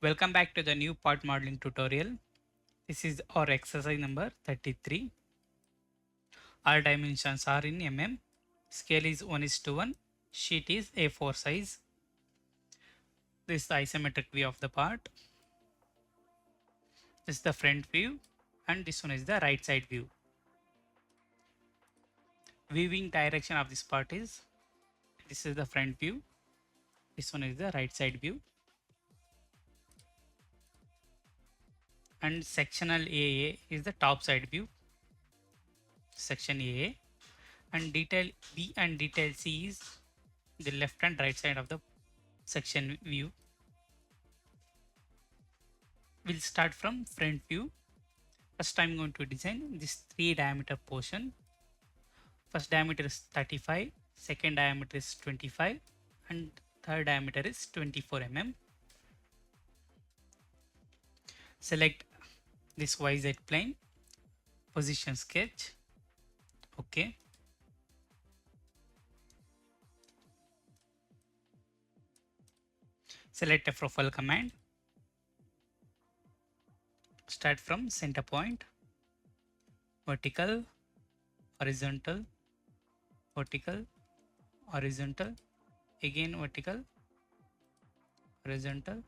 Welcome back to the new part modeling tutorial. This is our exercise number 33. Our dimensions are in mm. Scale is 1:1. Sheet is A4 size. This is the isometric view of the part. This is the front view and this one is the right side view. Viewing direction of this part is this is the front view. This one is the right side view. And sectional AA is the top side view. Section AA. And detail B and detail C is the left and right side of the section view. We'll start from front view. First I'm going to design this 3 diameter portion. First diameter is 35, second diameter is 25 and third diameter is 24 mm. Select this YZ plane, position sketch, OK. Select a profile command. Start from center point, vertical, horizontal, vertical, horizontal, again vertical, horizontal,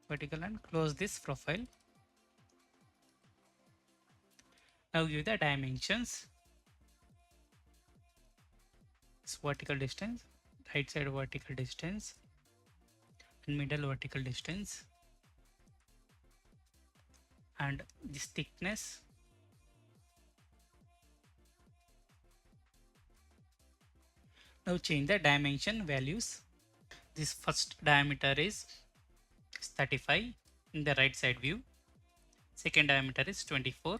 vertical, and close this profile. Now give the dimensions. This vertical distance, right side vertical distance, and middle vertical distance, and this thickness. Now change the dimension values. This first diameter is 35 in the right side view. Second diameter is 24.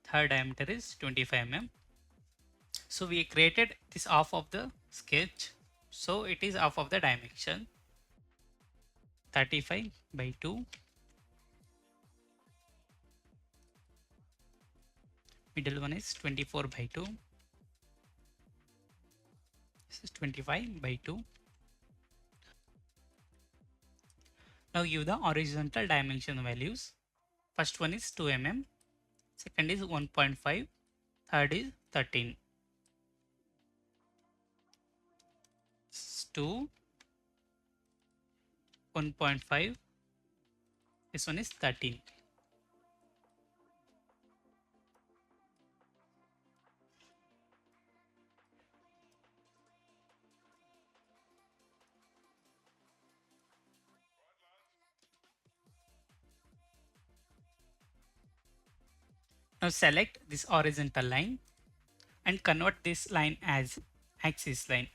Third diameter is 25 mm. So we created this half of the sketch. So it is half of the dimension. 35 by 2. Middle one is 24 by 2. This is 25 by 2. Now give the horizontal dimension values. First one is 2 mm. Second is 1.5. Third is 13. 2, 1.5. This one is 13. Now select this horizontal line and convert this line as axis line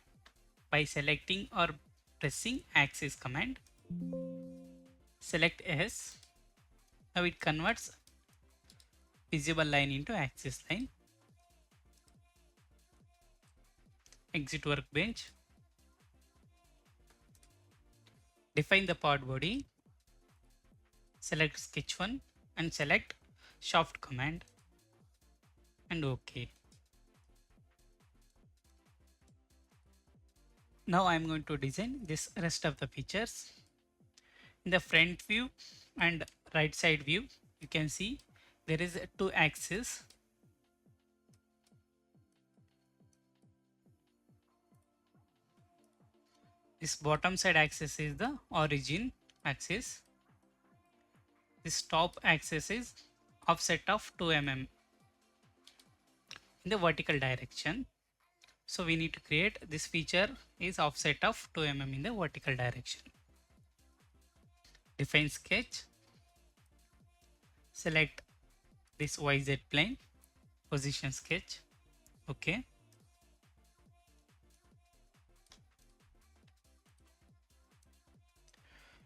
by selecting or pressing axis command. Select S. Now it converts visible line into axis line. Exit workbench. Define the part body. Select sketch 1 and select shaft command and OK. Now I am going to design this rest of the features. In the front view and right side view, you can see there is 2 axes. This bottom side axis is the origin axis. This top axis is offset of 2 mm in the vertical direction. So we need to create this feature is offset of 2 mm in the vertical direction. Define sketch. Select this YZ plane, position sketch. OK.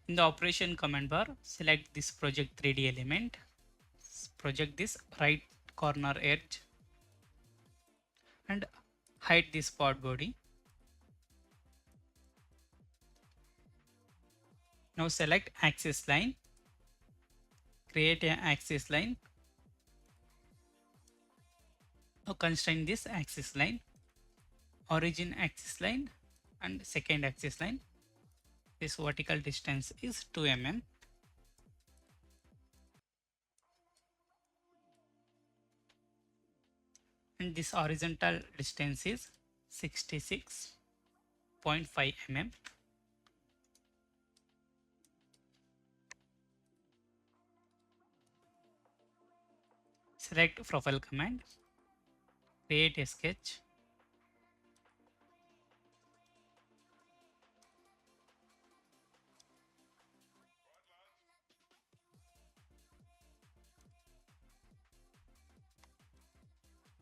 In the operation command bar, select this project 3D element. Project this right corner edge and hide this part body. Now select axis line. Create an axis line. Now constrain this axis line, origin axis line and second axis line. This vertical distance is 2 mm. And this horizontal distance is 66.5 mm. Select profile command, create a sketch.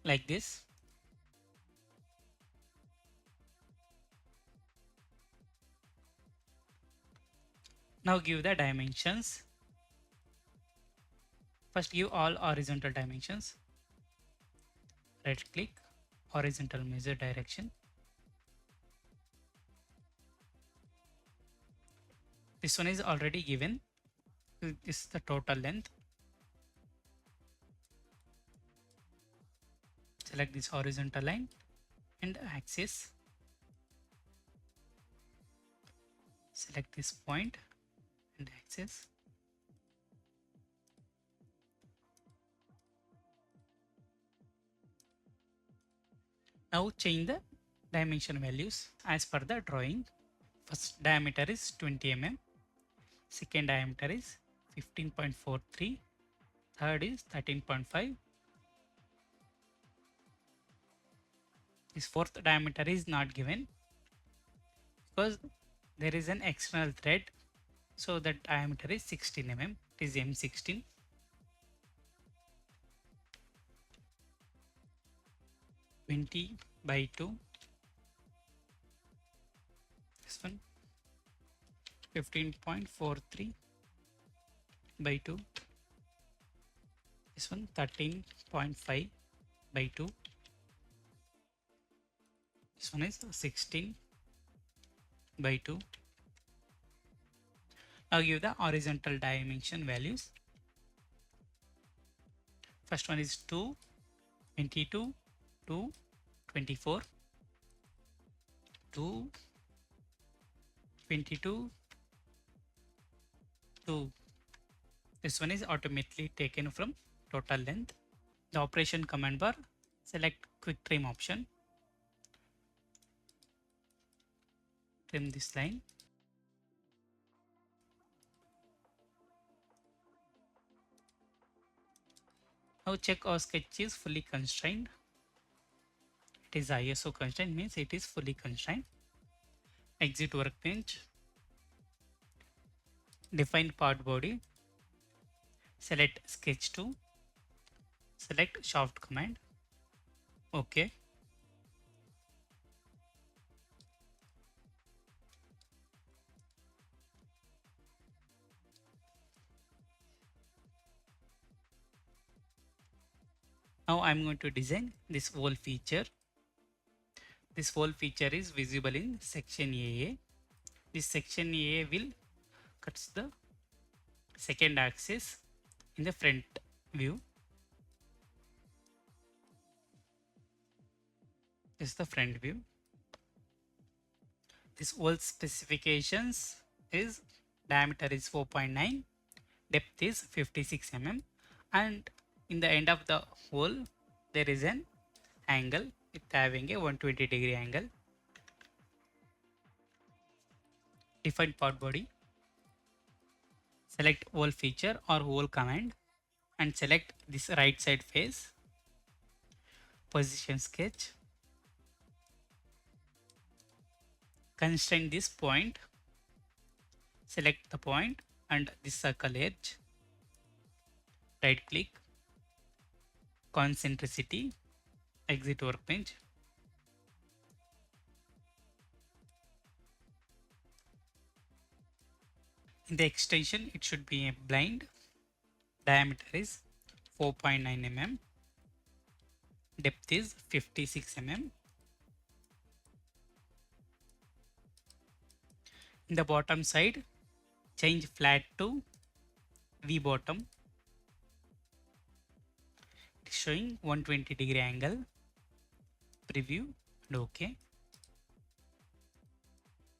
Like this. Now give the dimensions. First give all horizontal dimensions. Right click, horizontal measure direction. This one is already given. This is the total length. Select this horizontal line and axis. Select this point and axis. Now change the dimension values as per the drawing. First diameter is 20 mm. Second diameter is 15.43. Third is 13.5. This fourth diameter is not given because there is an external thread. So the diameter is 16 mm. It is M16. by 2. This one 15.43 by 2. This one 13.5 by 2. This one is 16 by 2. Now give the horizontal dimension values. First one is 2, 22, 2, 24, 2, 22, 2. This one is automatically taken from total length. The operation command bar, select quick trim option. Trim this line. Now check our sketch is fully constrained. It is ISO constraint, means it is fully constrained. Exit workbench. Define part body. Select sketch 2. Select shaft command. OK. Now I'm going to design this wall feature. This wall feature is visible in section AA. This section AA will cuts the second axis in the front view. This is the front view. This wall specifications is diameter is 4.9, depth is 56 mm, and in the end of the wall there is an angle with having a 120-degree angle. Define part body. Select wall feature or wall command and select this right side face. Position sketch. Constrain this point. Select the point and this circle edge. Right click. Concentricity. Exit workbench. In the extension, it should be a blind. Diameter is 4.9 mm. Depth is 56 mm. In the bottom side, change flat to V bottom. It is showing 120-degree angle. Preview and OK.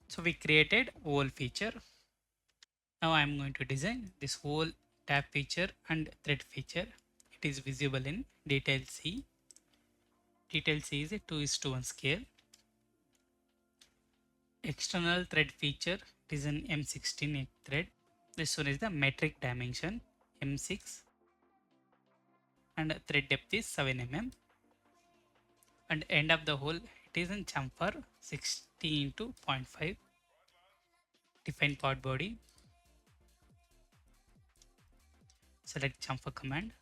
So we created whole feature. Now I am going to design this whole tab feature and thread feature. It is visible in detail C. Detail C is a 2:1 scale. External thread feature, it is an M16 thread. This one is the metric dimension M6 and thread depth is 7 mm. And end of the hole, it is in chamfer 60 into 0.5. Define part body. Select chamfer command.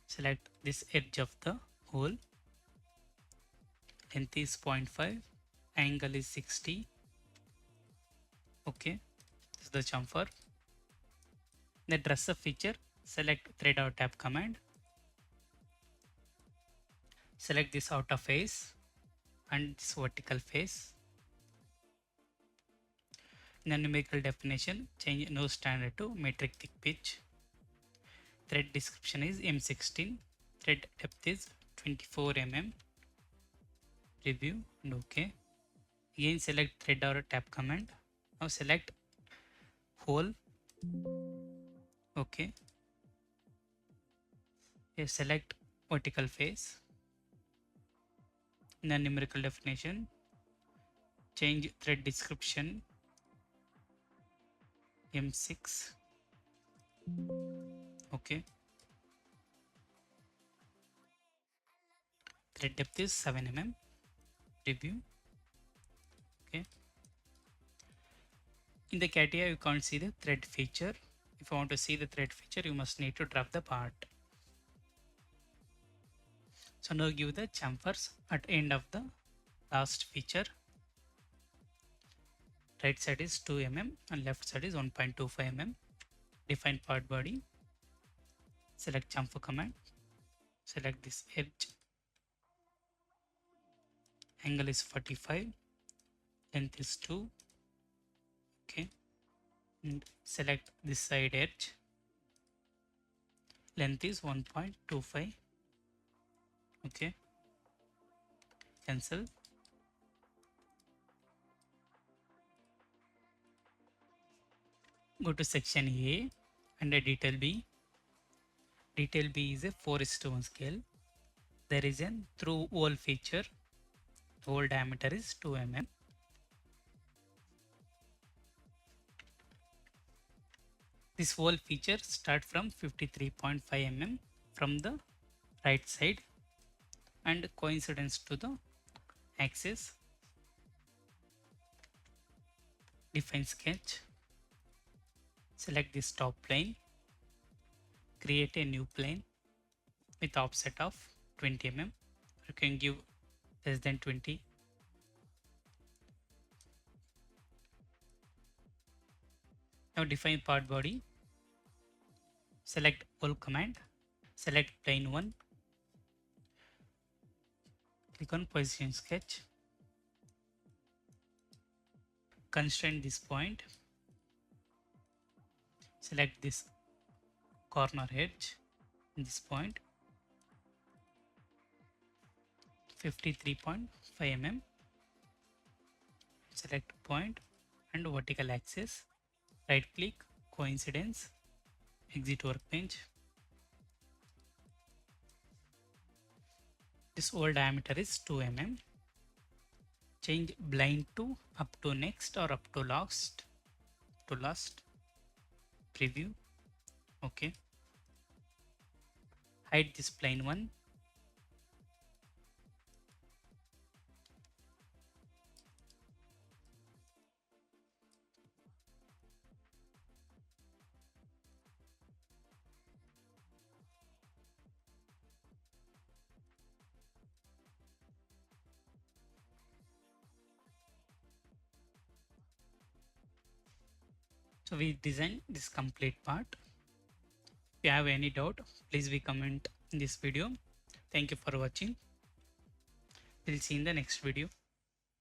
Select this edge of the hole. Length is 0.5. Angle is 60. Okay. This is the chamfer. The dresser feature. Select thread or tab command. Select this outer face and this vertical face. In the numerical definition, change no standard to metric thick pitch. Thread description is M16. Thread depth is 24 mm. Preview and OK. Again select thread or tab command. Now select hole. OK. Here select vertical face. In the numerical definition, change thread description M6. OK. Thread depth is 7 mm. Preview. Okay. In the CATIA, you can't see the thread feature. If you want to see the thread feature, you must need to drop the part. So now give the chamfers at end of the last feature. Right side is 2 mm and left side is 1.25 mm. Define part body. Select chamfer command. Select this edge. Angle is 45. Length is 2. Okay. And select this side edge. Length is 1.25. Okay. Cancel. Go to section A and a detail B. Detail B is a 4:1 scale. There is a through hole feature. The hole diameter is 2 mm. This hole feature start from 53.5 mm from the right side and coincidence to the axis. Define sketch. Select this top plane. Create a new plane with offset of 20 mm. You can give less than 20. Now define part body. Select hole command. Select plane 1. Click on position sketch. Constrain this point. Select this corner edge in this point. 53.5 mm. Select point and vertical axis. Right click, coincidence, exit workbench. This hole diameter is 2 mm. Change blind to up to next or up to last. Preview. Okay. Hide this plane 1. So we designed this complete part. If you have any doubt, please we comment in this video. Thank you for watching. We'll see in the next video.